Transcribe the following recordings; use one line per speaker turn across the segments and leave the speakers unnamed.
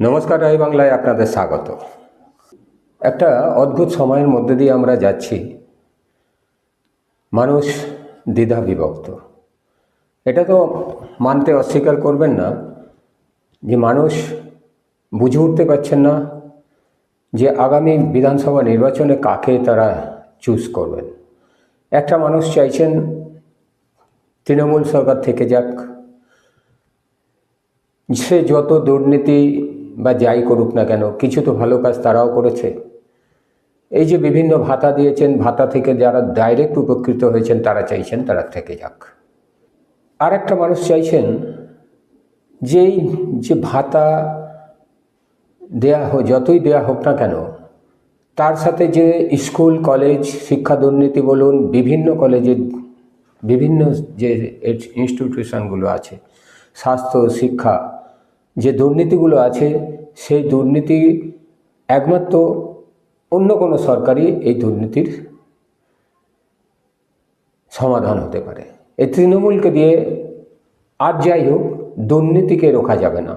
নমস্কার, রায় বাংলায় আপনাদের স্বাগত। একটা অদ্ভুত সময়ের মধ্যে দিয়ে আমরা যাচ্ছি। মানুষ দ্বিধা বিভক্ত। এটা তো মানতে অস্বীকার করবেন না যে মানুষ বুঝে উঠতে পারছেন না যে আগামী বিধানসভা নির্বাচনে কাকে তারা চুজ করবেন। একটা মানুষ চাইছেন তৃণমূল সরকার থেকে যাক, সে যত দুর্নীতি বা যাই করুক না কেন, কিছু তো ভালো কাজ তারাও করেছে। এই যে বিভিন্ন ভাতা দিয়েছেন, ভাতা থেকে যারা ডাইরেক্ট উপকৃত হয়েছেন তারা চাইছেন তারা থেকে যাক। আর একটা মানুষ চাইছেন যে ভাতা যতই দেয়া হোক না কেন, তার সাথে যে স্কুল কলেজ শিক্ষা দুর্নীতি বলুন, বিভিন্ন কলেজের বিভিন্ন যে ইনস্টিটিউশনগুলো আছে, স্বাস্থ্য শিক্ষা যে দুর্নীতিগুলো আছে, সেই দুর্নীতি একমাত্র অন্য কোনো সরকারই এই দুর্নীতির সমাধান হতে পারে। এই তৃণমূলকে দিয়ে আর যাই হোক দুর্নীতিকে রোখা যাবে না।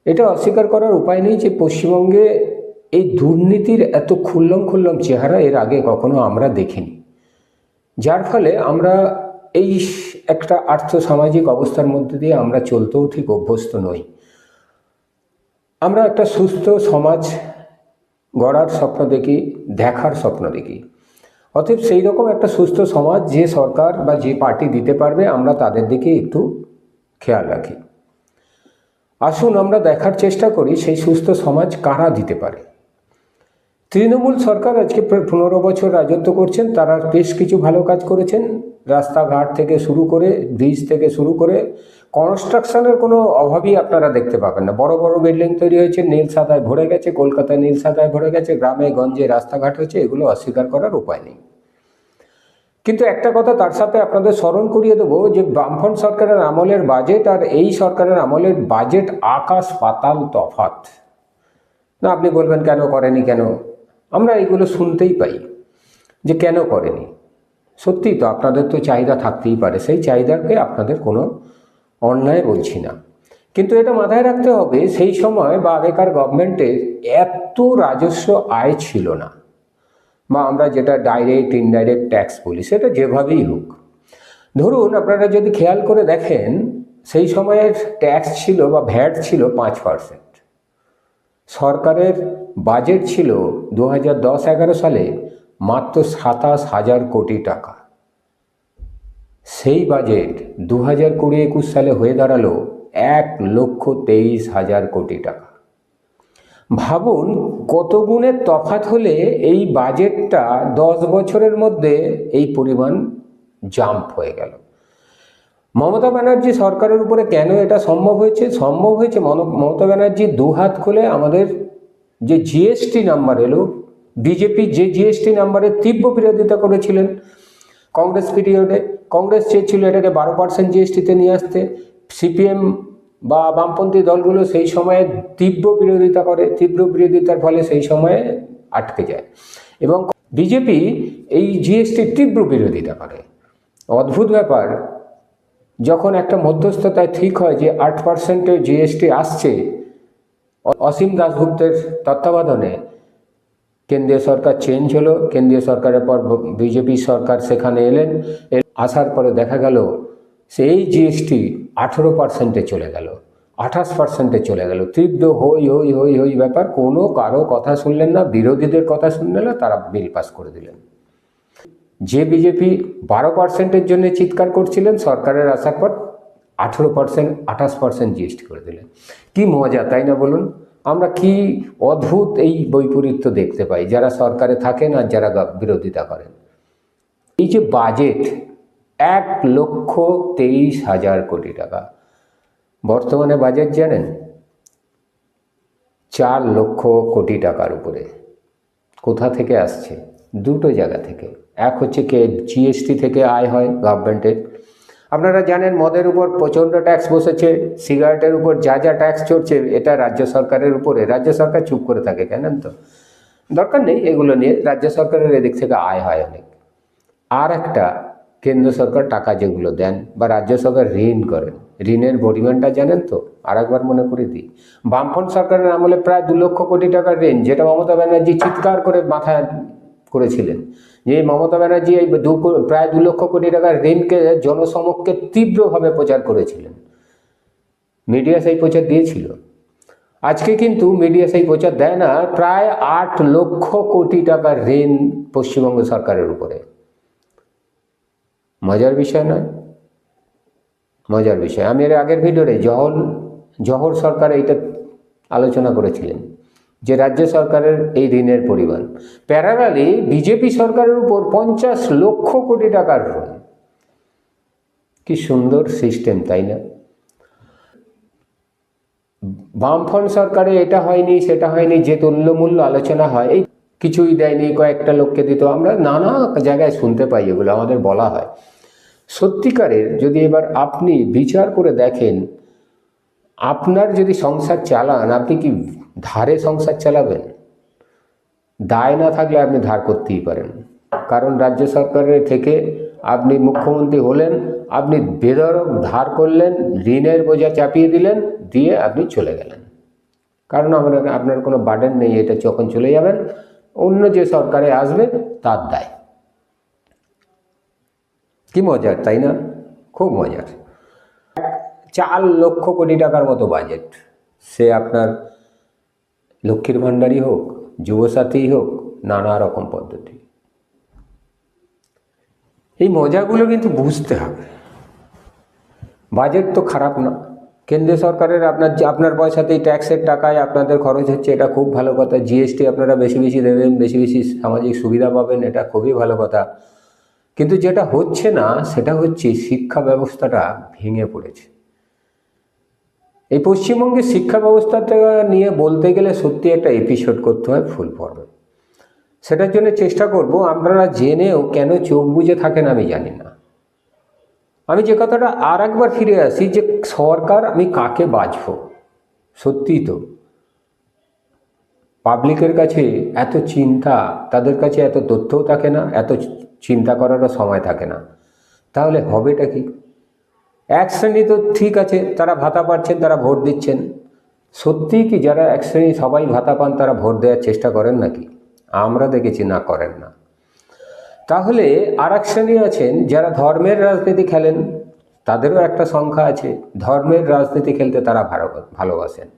এটা অস্বীকার করার উপায় নেই যে পশ্চিমবঙ্গে এই দুর্নীতির এত খুল্লম চেহারা এর আগে কখনো আমরা দেখিনি, যার ফলে আমরা এই একটা আর্থসামাজিক অবস্থার মধ্যে দিয়ে আমরা চলতেও ঠিক অভ্যস্ত নই। আমরা একটা সুস্থ সমাজ গড়ার স্বপ্ন দেখি, দেখার স্বপ্ন দেখি। অতএব সেই রকম একটা সুস্থ সমাজ যে সরকার বা যে পার্টি দিতে পারবে, আমরা তাদের দিকে একটু খেয়াল রাখি। আসুন আমরা দেখার চেষ্টা করি সেই সুস্থ সমাজ কারা দিতে পারে। তৃণমূল সরকার আজকে প্রায় 15 বছর রাজত্ব করছেন। তারা বেশ কিছু ভালো কাজ করেছেন, রাস্তাঘাট থেকে শুরু করে ব্রিজ থেকে শুরু করে কনস্ট্রাকশনের কোনো অভাবই আপনারা দেখতে পাবেন না। বড় বড় বিল্ডিং তৈরি হয়েছে, নীল সাদায় ভরে গেছে, কলকাতায় নীল সাদায় ভরে গেছে, গ্রামে গঞ্জে রাস্তাঘাট হয়েছে, এগুলো অস্বীকার করার উপায় নেই। কিন্তু একটা কথা তার সাথে আপনাদের স্মরণ করিয়ে দেবো যে বামফ্রন্ট সরকারের আমলের বাজেট আর এই সরকারের আমলের বাজেট আকাশ পাতাল তফাৎ। না, আপনি বলবেন কেন করেনি, কেন? আমরা এইগুলো শুনতেই পাই যে কেন করেনি। সত্যিই তো আপনাদের তো চাহিদা থাকতেই পারে, সেই চাহিদাকে আপনাদের কোনো অন্যায় বলছি না। কিন্তু এটা মাথায় রাখতে হবে সেই সময় বা আগেকার গভর্নমেন্টের এত রাজস্ব আয় ছিল না, বা আমরা যেটা ডাইরেক্ট ইনডাইরেক্ট ট্যাক্স বলি, সেটা যেভাবেই হোক। ধরুন আপনারা যদি খেয়াল করে দেখেন, সেই সময়ের ট্যাক্স ছিল বা ভ্যাট ছিল 5%। সরকারের বাজেট ছিল 2010-11 সালে মাত্র 27,000 কোটি টাকা। সেই বাজেট 2020-21 সালে হয়ে দাঁড়ালো 1,23,000 কোটি টাকা। ভাবুন কত গুণের তফাৎ হলে এই বাজেটটা 10 বছরের মধ্যে এই পরিমাণ জাম্প হয়ে গেল। মমতা ব্যানার্জি সরকারের উপরে কেন এটা সম্ভব হয়েছে? মমতা ব্যানার্জি দুহাত খুলে আমাদের যে জিএসটি নাম্বার এলো, বিজেপি যে জিএসটি নাম্বারের তীব্র বিরোধিতা করেছিলেন কংগ্রেস পিরিয়ডে, কংগ্রেস চেয়েছিল এটাকে 12% জিএসটিতে নিয়ে আসতে। সিপিএম বা বামপন্থী দলগুলো সেই সময়ে তীব্র বিরোধিতার ফলে সেই সময়ে আটকে যায়, এবং বিজেপি এই জিএসটির তীব্র বিরোধিতা করে। অদ্ভুত ব্যাপার, যখন একটা মধ্যস্থতায় ঠিক হয় যে 8% জিএসটি আসছে অসীম দাশগুপ্তের তত্ত্বাবধানে, কেন্দ্রীয় সরকার চেঞ্জ হলো, কেন্দ্রীয় সরকারের পর বিজেপি সরকার সেখানে এলেন। আসার পরে দেখা গেল সেই জিএসটি 18% চলে গেল, 28% চলে গেল। তীব্র হই হই হই হই ব্যাপার, কারো কথা শুনলেন না, বিরোধীদের কথা শুনলেন না, তারা বিল পাস করে দিলেন। যে বিজেপি 12%-এর জন্য চিৎকার করছিলেন, সরকারের আসার পর 28% জিএসটি করে দিলেন। কি মজা, তাই না বলুন? আমরা কি অদ্ভুত এই বৈপরীত্য দেখতে পাই যারা সরকারে থাকেন আর যারা বিরোধিতা করেন। এই যে বাজেট 1,23,000 কোটি টাকা, বর্তমানে বাজেট জানেন 4 লক্ষ কোটি টাকার উপরে। কোথা থেকে আসছে? দুটো জায়গা থেকে। এক হচ্ছে জিএসটি থেকে আয় হয় গভর্নমেন্টের। আপনারা জানেন মদের উপর প্রচণ্ড ট্যাক্স বসেছে, সিগারেটের উপর যা ট্যাক্স চড়ছে এটা রাজ্য সরকারের উপরে। রাজ্য সরকার চুপ করে থাকে, জানেন তো, দরকার নেই এগুলো নিয়ে। রাজ্য সরকারের এদিক থেকে আয় হয় অনেক। আর একটা, কেন্দ্র সরকার টাকা যেগুলো দেন বা রাজ্য সরকার ঋণ করেন, ঋণের পরিমাণটা জানেন তো? আর একবার মনে করে দিই, বামফ্রন্ট সরকারের আমলে প্রায় 2 লক্ষ কোটি টাকার ঋণ, যেটা মমতা ব্যানার্জি চিৎকার করে মাথায় করেছিলেন যে মমতা ব্যানার্জি এই প্রায় 2 লক্ষ কোটি টাকার ঋণকে জনসমক্ষে তীব্রভাবে প্রচার করেছিলেন। মিডিয়া সেই প্রচার দিয়েছিল। আজকে কিন্তু মিডিয়া সেই প্রচার দেয় না। প্রায় 8 লক্ষ কোটি টাকার ঋণ পশ্চিমবঙ্গ সরকারের উপরে। মজার বিষয় নয়? মজার বিষয়। আমি এর আগের ভিডিওতে জহর সরকার এইটা আলোচনা করেছিলেন যে রাজ্য সরকারের এই ঋণের পরিমাণ। প্যারালালি বিজেপি সরকারের উপর 50 লক্ষ কোটি টাকার ঋণ। কি সুন্দর সিস্টেম, তাই না? বামফ্রন্ট সরকারে এটা হয়নি সেটা হয়নি, যে তুল্যমূল্য আলোচনা হয়, এই কিছুই দেয়নি, কয়েকটা লোককে দিত, আমরা নানা জায়গায় শুনতে পাই, এগুলো আমাদের বলা হয়। সত্যিকারের যদি এবার আপনি বিচার করে দেখেন, আপনার যদি সংসার চালান, আপনি কি ধারে সংসার চালাবেন? দায় না থাকলে আপনি ধার করতেই পারেন, কারণ রাজ্য সরকারের থেকে আপনি মুখ্যমন্ত্রী হলেন, আপনি বেধড়ক ধার করলেন, ঋণের বোঝা চাপিয়ে দিলেন, দিয়ে আপনি চলে গেলেন, কারণ আপনার কোনো বার্ডেন নেই। এটা যখন চলে যাবেন, অন্য যে সরকারে আসবে তার দায়। কি মজার, তাই না? খুব মজার। 4 লক্ষ কোটি টাকার মতো বাজেট, সে আপনার লক্ষ্মীর ভাণ্ডারই হোক, যুবসাথী হোক, নানা রকম পদ্ধতি। এই মজাগুলো কিন্তু বুঝতে হবে। বাজেট তো খারাপ না, কেন্দ্রীয় সরকারের আপনার পয়সাতেই, ট্যাক্সের টাকায় আপনাদের খরচ হচ্ছে, এটা খুব ভালো কথা। জিএসটি আপনারা বেশি বেশি দেবেন, বেশি বেশি সামাজিক সুবিধা পাবেন, এটা খুবই ভালো কথা। কিন্তু যেটা হচ্ছে না সেটা হচ্ছে শিক্ষা ব্যবস্থাটা ভেঙে পড়েছে। এই পশ্চিমবঙ্গের শিক্ষা ব্যবস্থাটা নিয়ে বলতে গেলে সত্যি একটা এপিসোড করতে হয় ফুল পর্বে। সেটার জন্য চেষ্টা করব। আপনারা জেনেও কেন চোখ বুজে থাকেন আমি জানি না। আমি যে কথাটা আর একবার ফিরে আসি, যে সরকার আমি কাকে বাছব? সত্যিই তো পাবলিকের কাছে এত চিন্তা, তাদের কাছে এত তথ্যও থাকে না, এত চিন্তা করারও সময় থাকে না। তাহলে হবেটা কি? এক শ্রেণী তো ঠিক আছে, তারা ভাতা পাচ্ছেন, তারা ভোট দিচ্ছেন। সত্যিই কি যারা এক শ্রেণী সবাই ভাতা পান তারা ভোট দেওয়ার চেষ্টা করেন নাকি? আমরা দেখেছি না, করেন না। তাহলে আর এক শ্রেণী আছেন যারা ধর্মের রাজনীতি খেলেন, তাদেরও একটা সংখ্যা আছে, ধর্মের রাজনীতি খেলতে তারা ভালোবাসেন।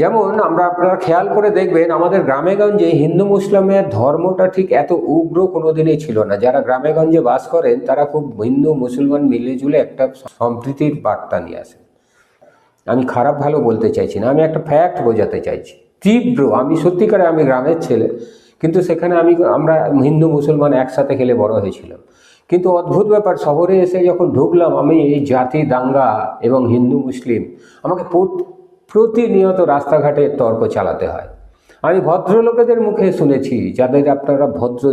যেমন আপনারা খেয়াল করে দেখবেন, আমাদের গ্রামেগঞ্জে হিন্দু মুসলিমের ধর্মটা ঠিক এত উগ্র কোনোদিনই ছিল না। যারা গ্রামেগঞ্জে বাস করেন তারা খুব হিন্দু মুসলমান মিলেজুলে একটা সম্প্রীতির বার্তা নিয়ে আসেন। আমি খারাপ ভালো বলতে চাইছি না, আমি একটা ফ্যাক্ট বোঝাতে চাইছি। তীব্র, আমি সত্যিকারে আমি গ্রামের ছেলে, কিন্তু সেখানে আমরা হিন্দু মুসলমান একসাথে খেলে বড় হয়েছিলাম। কিন্তু অদ্ভুত ব্যাপার, শহরে এসে যখন ঢুকলাম, আমি এই জাতি দাঙ্গা এবং হিন্দু মুসলিম, আমাকে প্রতিনিয়ত রাস্তাঘাটে তর্ক চালাতে হয়। আমি ভদ্রলোকেদের মুখে শুনেছি, যাদের আপনারা ভদ্র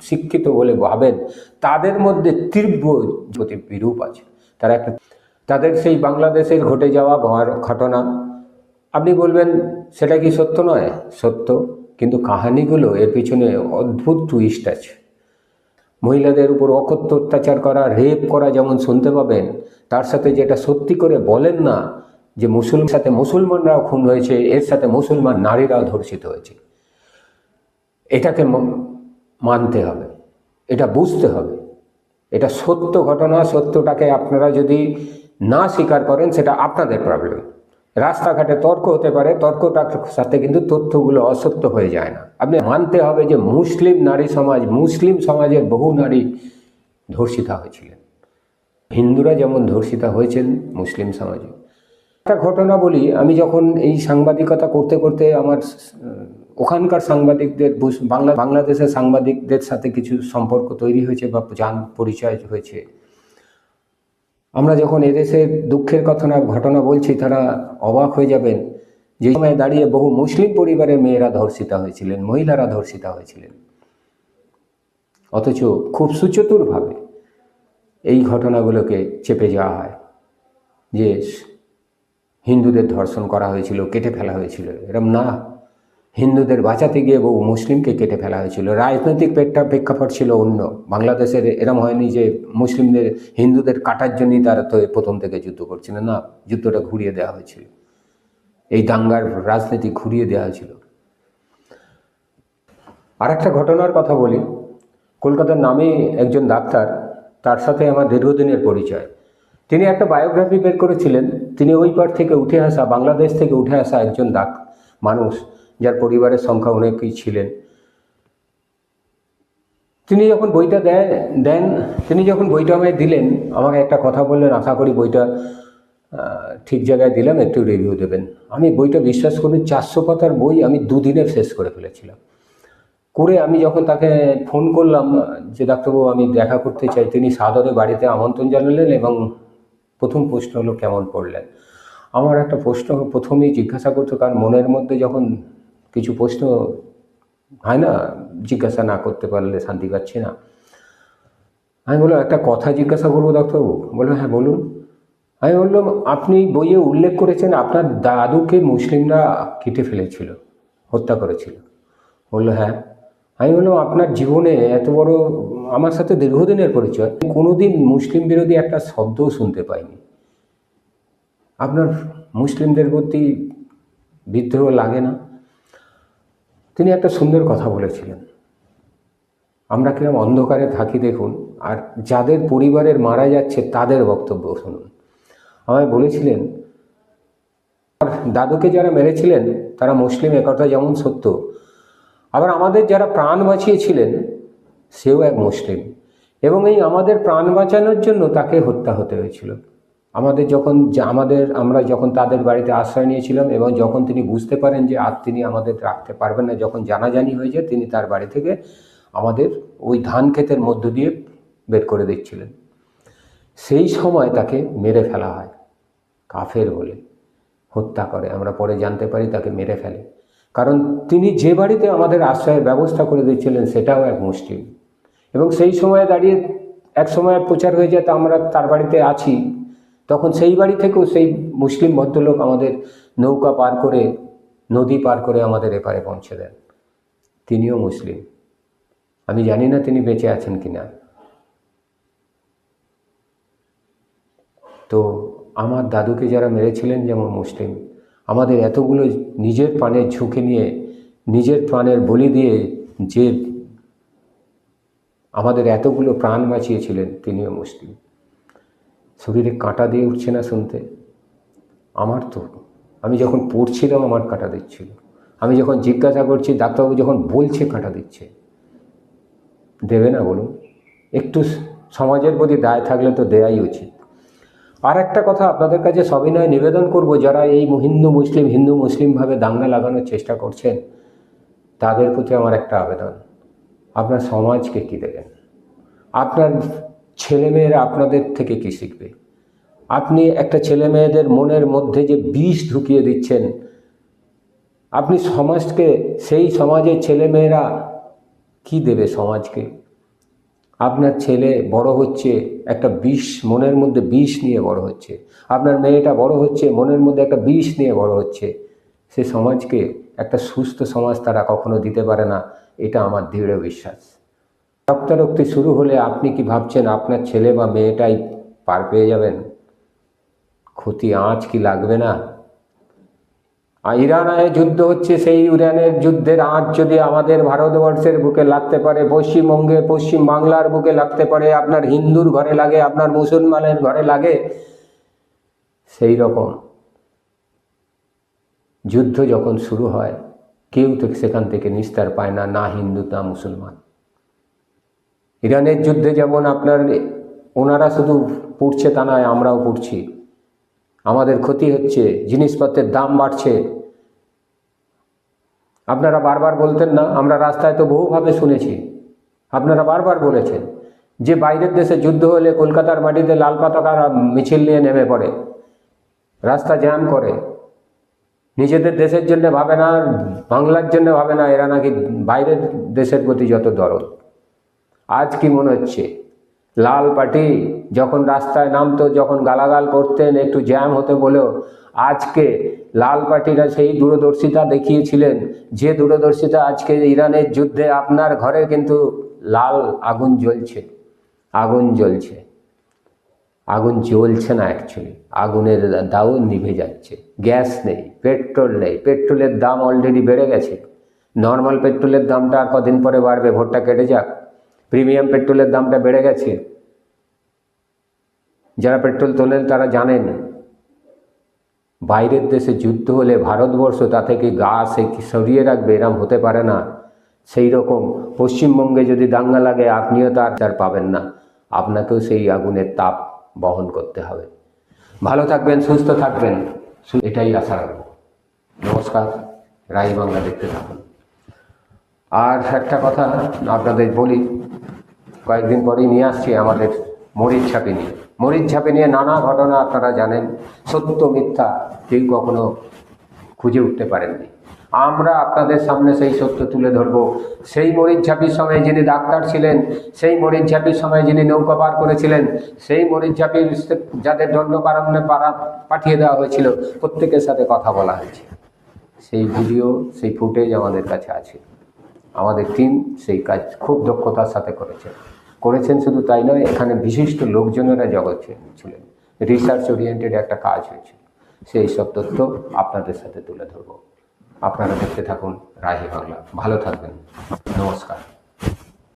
শিক্ষিত বলে ভাবেন, তাদের মধ্যে তীব্র বিরূপ আছে। তাদের সেই বাংলাদেশের ঘটে যাওয়া ঘটনা, আপনি বলবেন সেটা কি সত্য নয়? সত্য, কিন্তু কাহিনীগুলো এর পিছনে অদ্ভুত টুইস্ট আছে। মহিলাদের উপর অকথ্য অত্যাচার করা, রেপ করা যেমন শুনতে পাবেন, তার সাথে যেটা সত্যি করে বলেন না, যে সাথে মুসলমানরাও খুন হয়েছে, এর সাথে মুসলমান নারীরাও ধর্ষিত হয়েছে। এটাকে মানতে হবে, এটা বুঝতে হবে, এটা সত্য ঘটনা। সত্যটাকে আপনারা যদি না স্বীকার করেন, সেটা আপনাদের প্রবলেম। রাস্তাঘাটে তর্ক হতে পারে, তর্কটার সাথে কিন্তু তথ্যগুলো অসত্য হয়ে যায় না। আপনি মানতে হবে যে মুসলিম নারী সমাজ, মুসলিম সমাজের বহু নারী ধর্ষিতা হয়েছিলেন। হিন্দুরা যেমন ধর্ষিতা হয়েছেন মুসলিম সমাজে। একটা ঘটনা বলি, আমি যখন এই সাংবাদিকতা করতে করতে আমার ওখানকার সাংবাদিকদের, বাংলাদেশের সাংবাদিকদের সাথে কিছু সম্পর্ক তৈরি হয়েছে বা পরিচয় হয়েছে। আমরা যখন এদেশের দুঃখের ঘটনা বলছি, তারা অবাক হয়ে যাবেন। যে সময় দাঁড়িয়ে বহু মুসলিম পরিবারের মেয়েরা ধর্ষিতা হয়েছিলেন, মহিলারা ধর্ষিতা হয়েছিলেন, অথচ খুব সুচতুরভাবে এই ঘটনাগুলোকে চেপে যাওয়া হয় যে হিন্দুদের ধর্ষণ করা হয়েছিল, কেটে ফেলা হয়েছিল। এরকম না, হিন্দুদের বাঁচাতে গিয়ে বহু মুসলিমকে কেটে ফেলা হয়েছিল। রাজনৈতিক প্রেক্ষাপট ছিল অন্য। বাংলাদেশের এরম হয়নি যে মুসলিমদের হিন্দুদের কাটার জন্যই তারা তো প্রথম থেকে যুদ্ধ করছিল না, যুদ্ধটা ঘুরিয়ে দেওয়া হয়েছিল, এই দাঙ্গার রাজনীতি ঘুরিয়ে দেওয়া হয়েছিল। আর একটা ঘটনার কথা বলি। কলকাতার নামে একজন ডাক্তার, তার সাথে আমার দীর্ঘদিনের পরিচয়। তিনি একটা বায়োগ্রাফি বের করেছিলেন। তিনি ওই পার থেকে উঠে আসা, বাংলাদেশ থেকে উঠে আসা একজন মানুষ, যার পরিবারের সংখ্যা অনেকেই ছিলেন। তিনি যখন বইটা তিনি যখন বইটা আমায় দিলেন, আমাকে একটা কথা বললেন, আশা করি বইটা ঠিক জায়গায় দিলাম, একটু রিভিউ দেবেন। আমি বইটা বিশ্বাস করি 400 পাতার বই আমি দুদিনে শেষ করে ফেলেছিলাম। করে আমি যখন তাকে ফোন করলাম যে ডাক্তারবাবু আমি দেখা করতে চাই, তিনি সাদরে বাড়িতে আমন্ত্রণ জানালেন এবং প্রথম প্রশ্ন হলো কেমন পড়লেন। আমার একটা প্রশ্ন প্রথমেই জিজ্ঞাসা করতো, কারণ মনের মধ্যে যখন কিছু প্রশ্ন হয় না, জিজ্ঞাসা না করতে পারলে শান্তি পাচ্ছি না। আমি বললাম একটা কথা জিজ্ঞাসা করবো ডাক্তারবাবু? বললো হ্যাঁ বলুন। আমি বললাম আপনি বইয়ে উল্লেখ করেছেন আপনার দাদুকে মুসলিমরা কেটে ফেলেছিল, হত্যা করেছিল। বললো হ্যাঁ। আমি বললাম আপনার জীবনে এত বড়, আমার সাথে দীর্ঘদিনের পরিচয়, কোনোদিন মুসলিম বিরোধী একটা শব্দও শুনতে পাইনি। আপনার মুসলিমদের প্রতি বিদ্রোহ লাগে না? তিনি একটা সুন্দর কথা বলেছিলেন, আমরা কিরকম অন্ধকারে থাকি দেখুন, আর যাদের পরিবারের মারা যাচ্ছে তাদের বক্তব্য শুনুন। আমায় বলেছিলেন দাদুকে যারা মেরেছিলেন তারা মুসলিম, একথা যেমন সত্য, আবার আমাদের যারা প্রাণ বাঁচিয়েছিলেন সেও এক মুসলিম, এবং এই আমাদের প্রাণ বাঁচানোর জন্য তাকে হত্যা হতে হয়েছিল। আমরা যখন তাদের বাড়িতে আশ্রয় নিয়েছিলাম এবং যখন তিনি বুঝতে পারেন যে আর তিনি আমাদের রাখতে পারবেন না, যখন জানাজানি হয়ে যায়, তিনি তার বাড়ি থেকে আমাদের ওই ধান ক্ষেতের মধ্য দিয়ে বের করে দিচ্ছিলেন। সেই সময় তাকে মেরে ফেলা হয়, কাফের বলে হত্যা করে। আমরা পরে জানতে পারি তাকে মেরে ফেলে, কারণ তিনি যে বাড়িতে আমাদের আশ্রয়ের ব্যবস্থা করে দিচ্ছিলেন সেটাও এক মুসলিম। এবং সেই সময়ে দাঁড়িয়ে এক সময় প্রচার হয়ে যায় আমরা তার বাড়িতে আছি, তখন সেই বাড়ি থেকেও সেই মুসলিম ভদ্রলোক আমাদের নৌকা পার করে, নদী পার করে আমাদের এপারে পৌঁছে দেন। তিনিও মুসলিম। আমি জানি না তিনি বেঁচে আছেন কিনা। তো আমার দাদুকে যারা মেরেছিলেন যেমন মুসলিম, আমাদের এতগুলো নিজের প্রাণের ঝুঁকি নিয়ে, নিজের প্রাণের বলি দিয়ে যে আমাদের এতগুলো প্রাণ বাঁচিয়েছিলেন তিনিও মুসলিম। শরীরে কাঁটা দিয়ে উঠছে না শুনতে? আমার তো, আমি যখন পড়ছিলাম আমার কাঁটা দিচ্ছিল, আমি যখন জিজ্ঞাসা করছি ডাক্তারবাবু যখন বলছে কাঁটা দিচ্ছে। দেবে না বলুন? একটু সমাজের প্রতি দায় থাকলে তো দেয়াই উচিত। আর একটা কথা আপনাদের কাছে সবিনয় নিবেদন করব, যারা এই হিন্দু মুসলিম ভাবে দাঙ্গা লাগানোর চেষ্টা করছেন, তাদের প্রতি আমার একটা আবেদন, আপনার সমাজকে কী দেবেন? আপনার ছেলেমেয়েরা আপনাদের থেকে কী শিখবে? আপনি একটা ছেলেমেয়েদের মনের মধ্যে যে বিষ ঢুকিয়ে দিচ্ছেন, আপনি সমাজকে, সেই সমাজের ছেলেমেয়েরা কি দেবে সমাজকে? আপনার ছেলে বড় হচ্ছে একটা বিষ, মনের মধ্যে বিষ নিয়ে বড় হচ্ছে। আপনার মেয়েটা বড় হচ্ছে মনের মধ্যে একটা বিষ নিয়ে বড় হচ্ছে। সে সমাজকে একটা সুস্থ সমাজ তারা কখনো দিতে পারে না, এটা আমার দৃঢ় বিশ্বাস। রক্তারক্তি শুরু হলে আপনি কি ভাবছেন আপনার ছেলে বা মেয়েটাই পার পেয়ে যাবেন? ক্ষতি আঁচ কি লাগবে না? ইরানে যুদ্ধ হচ্ছে, সেই ইরানের যুদ্ধের আঁচ যদি আমাদের ভারতবর্ষের বুকে লাগতে পারে, পশ্চিমবঙ্গে, পশ্চিম বাংলার বুকে লাগতে পারে, আপনার হিন্দুর ঘরে লাগে, আপনার মুসলমানের ঘরে লাগে, সেই রকম যুদ্ধ যখন শুরু হয় কেউ তো সেখান থেকে নিস্তার পায় না, না হিন্দু না মুসলমান। ইরানের যুদ্ধে যেমন আপনার ওনারা শুধু পুড়ছে তা নয়, আমরাও পুড়ছি, আমাদের ক্ষতি হচ্ছে, জিনিসপত্রের দাম বাড়ছে। আপনারা বারবার বলতেন না, আমরা রাস্তায় তো বহুভাবে শুনেছি, আপনারা বারবার বলেছেন যে বাইরের দেশে যুদ্ধ হলে কলকাতার মাটিতে লাল পতাকা মিছিল নিয়ে নেমে পড়ে, রাস্তা জ্যাম করে, নিজেদের দেশের জন্য ভাবে না, বাংলার জন্য ভাবে না, এরা নাকি বাইরের দেশের প্রতি যত দরদ। আজ কি মনে হচ্ছে লাল পার্টি যখন রাস্তায় নামতো, যখন গালাগাল করতেন, একটু জ্যাম হতে বলেও, আজকে লাল পার্টিরা সেই দূরদর্শিতা দেখিয়েছিলেন, যে দূরদর্শিতা আজকে ইরানের যুদ্ধে আপনার ঘরে কিন্তু লাল আগুন জ্বলছে, আগুন জ্বলছে, আগুন জ্বলছে না অ্যাকচুয়ালি, আগুনের দাও নিভে যাচ্ছে। গ্যাস নেই, পেট্রোল নেই, পেট্রোলের দাম অলরেডি বেড়ে গেছে। নর্মাল পেট্রোলের দামটা আর কদিন পরে বাড়বে, ভোটটা কেটে যাক। প্রিমিয়াম পেট্রোলের দামটা বেড়ে গেছে। যারা পেট্রোল তোলেন তারা জানেন, বাইরের দেশে যুদ্ধ হলে ভারতবর্ষ তা থেকে গা সরিয়ে রাখবে, এরম হতে পারে না। সেই রকম পশ্চিমবঙ্গে যদি দাঙ্গা লাগে, আপনিও তার পাবেন না, আপনাকেও সেই আগুনের তাপ বহন করতে হবে। ভালো থাকবেন, সুস্থ থাকবেন, এটাই আশা রাখবো। নমস্কার, রাই বাংলা দেখতে থাকুন। আর একটা কথা আপনাদের বলি, কয়েকদিন পরেই নিয়ে আসছি আমাদের মরিচঝাঁপি নিয়ে। মরিচঝাঁপি নিয়ে নানা ঘটনা আপনারা জানেন, সত্য মিথ্যা কেউ কখনো খুঁজে উঠতে পারেননি। আমরা আপনাদের সামনে সেই সত্য তুলে ধরব। সেই মরিচঝাঁপির সময় যিনি ডাক্তার ছিলেন, সেই মরিচঝাঁপির সময় যিনি নৌকা পার করেছিলেন, সেই মরিচঝাঁপির যাদের দণ্ডকারণ্যে পাঠিয়ে দেওয়া হয়েছিল, প্রত্যেকের সাথে কথা বলা হয়েছে। সেই ভিডিও, সেই ফুটেজ আমাদের কাছে আছে। আমাদের টিম সেই কাজ খুব দক্ষতার সাথে করেছেন। শুধু তাই নয়, এখানে বিশিষ্ট লোকজনেরা জগৎ ছিলেন, রিসার্চ ওরিয়েন্টেড একটা কাজ হয়েছে। সেই সব তথ্য আপনাদের সাথে তুলে ধরব। আপনারা দেখতে থাকুন রাহি বাংলা। ভালো থাকবেন, নমস্কার।